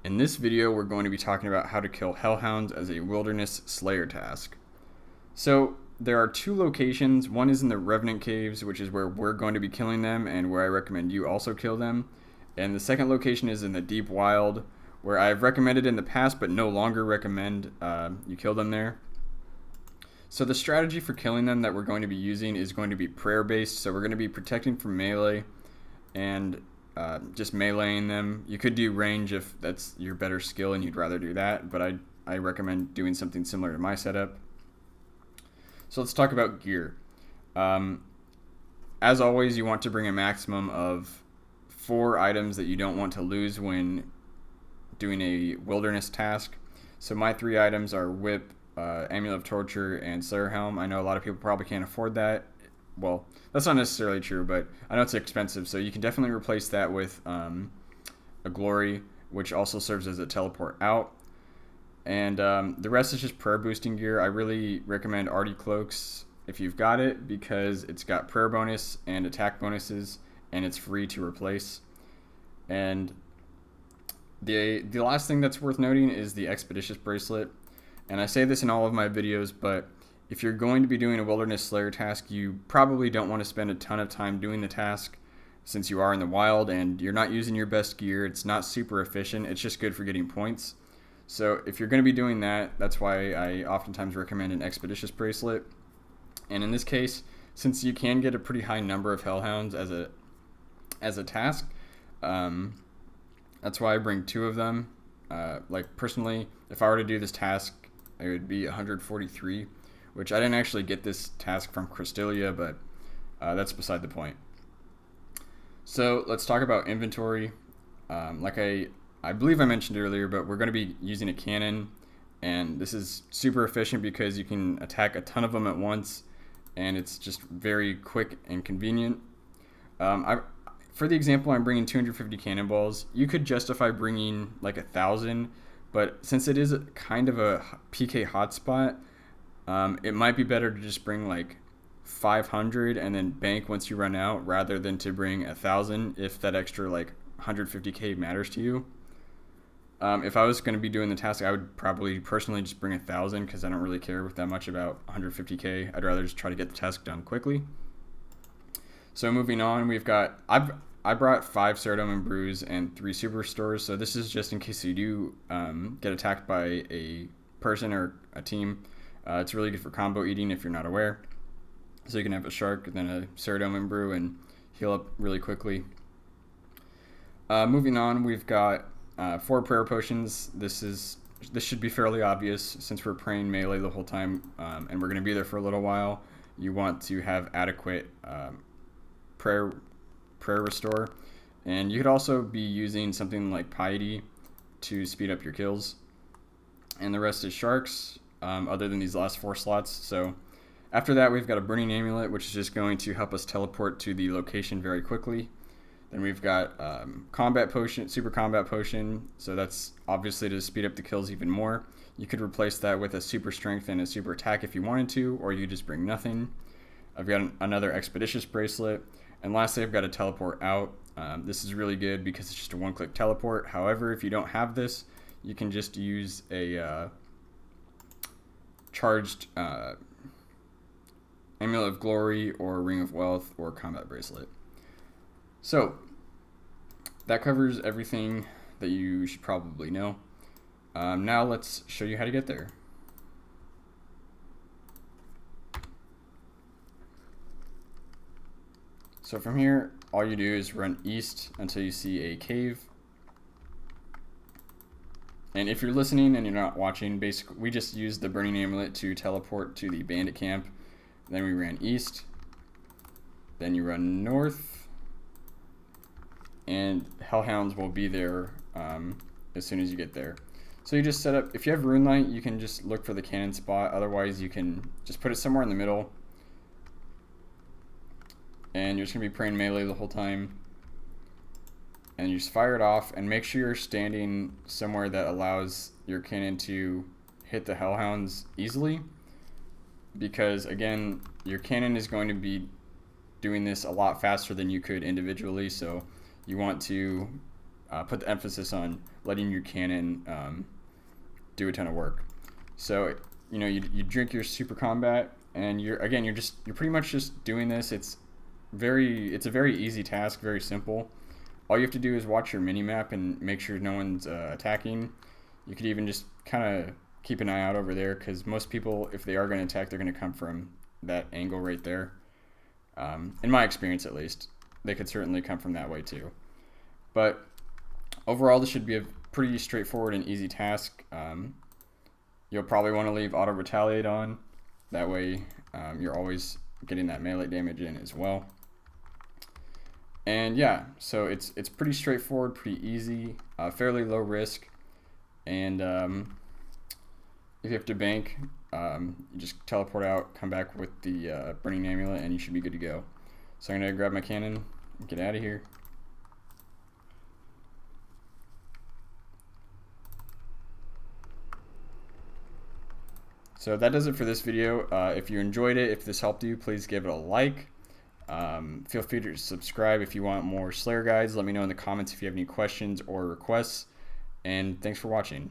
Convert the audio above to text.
In this video, we're going to be talking about how to kill Hellhounds as a wilderness slayer task. So there are two locations. One is in the Revenant Caves, which is where we're going to be killing them and where I recommend you also kill them. And the second location is in the Deep Wild, where I've recommended in the past but no longer recommend you kill them there. So the strategy for killing them that we're going to be using is going to be prayer based. So we're going to be protecting from melee and just meleeing them. You could do range if that's your better skill and you'd rather do that, but I recommend doing something similar to my setup. So let's talk about gear. As always, you want to bring a maximum of 4 items that you don't want to lose when doing a wilderness task. So my 3 items are Whip, Amulet of Torture, and Slayer Helm. I know a lot of people probably can't afford that. Well, that's not necessarily true, but I know it's expensive, so you can definitely replace that with a Glory, which also serves as a teleport out. And the rest is just prayer boosting gear. I really recommend Arty Cloaks if you've got it, because it's got prayer bonus and attack bonuses, and it's free to replace. And the last thing that's worth noting is the Expeditious Bracelet. And I say this in all of my videos, but if you're going to be doing a Wilderness Slayer task, you probably don't want to spend a ton of time doing the task since you are in the wild and you're not using your best gear. It's not super efficient. It's just good for getting points. So if you're going to be doing that, that's why I oftentimes recommend an Expeditious Bracelet. And in this case, since you can get a pretty high number of Hellhounds as a task, that's why I bring 2 of them. Like personally, if I were to do this task, it would be 143, which I didn't actually get this task from Crystalia, but that's beside the point. So let's talk about inventory. Like I believe I mentioned earlier, but we're going to be using a cannon, and this is super efficient because you can attack a ton of them at once, and it's just very quick and convenient. For the example, I'm bringing 250 cannonballs. You could justify bringing like 1,000, but since it is kind of a PK hotspot, it might be better to just bring like 500 and then bank once you run out, rather than to bring 1,000 if that extra like 150k matters to you. If I was going to be doing the task, I would probably personally just bring 1,000 because I don't really care that much about 150k. I'd rather just try to get the task done quickly. So moving on, we've got I brought 5 Cerdome and Brews and 3 Superstores. So this is just in case you do get attacked by a person or a team. It's really good for combo eating if you're not aware. So you can have a Shark, then a Cerdome and Brew, and heal up really quickly. Moving on, we've got 4 Prayer Potions. This should be fairly obvious since we're praying melee the whole time, and we're going to be there for a little while. You want to have adequate prayer restore, and you could also be using something like Piety to speed up your kills. And the rest is Sharks, other than these last 4 slots. So after that, we've got a Burning Amulet, which is just going to help us teleport to the location very quickly. Then we've got Combat Potion, Super Combat Potion, so that's obviously to speed up the kills even more. You could replace that with a Super Strength and a Super Attack if you wanted to, or you just bring nothing. I've got another Expeditious Bracelet, and lastly I've got a Teleport Out. This is really good because it's just a one-click teleport. However, if you don't have this, you can just use a charged Amulet of Glory or Ring of Wealth or Combat Bracelet. So that covers everything that you should probably know. Now let's show you how to get there. So from here, all you do is run east until you see a cave. And if you're listening and you're not watching, basically we just used the Burning Amulet to teleport to the bandit camp. Then we ran east. Then you run north. And Hellhounds will be there as soon as you get there. So you just set up, if you have Runelight, you can just look for the cannon spot. Otherwise, you can just put it somewhere in the middle. And you're just going to be praying melee the whole time. And you just fire it off, and make sure you're standing somewhere that allows your cannon to hit the Hellhounds easily. Because, again, your cannon is going to be doing this a lot faster than you could individually, so you want to put the emphasis on letting your cannon do a ton of work. So you drink your super combat, and you're pretty much just doing this. It's a very easy task, very simple. All you have to do is watch your mini map and make sure no one's attacking. You could even just kind of keep an eye out over there, because most people, if they are going to attack, they're going to come from that angle right there. In my experience, at least, they could certainly come from that way too. But overall, this should be a pretty straightforward and easy task. You'll probably want to leave auto retaliate on. That way, you're always getting that melee damage in as well. And yeah, so it's pretty straightforward, pretty easy, fairly low risk. And if you have to bank, you just teleport out, come back with the burning amulet, and you should be good to go. So I'm gonna grab my cannon and get out of here. So that does it for this video. If you enjoyed it, if this helped you, please give it a like. Feel free to subscribe if you want more Slayer guides. Let me know in the comments if you have any questions or requests. And thanks for watching.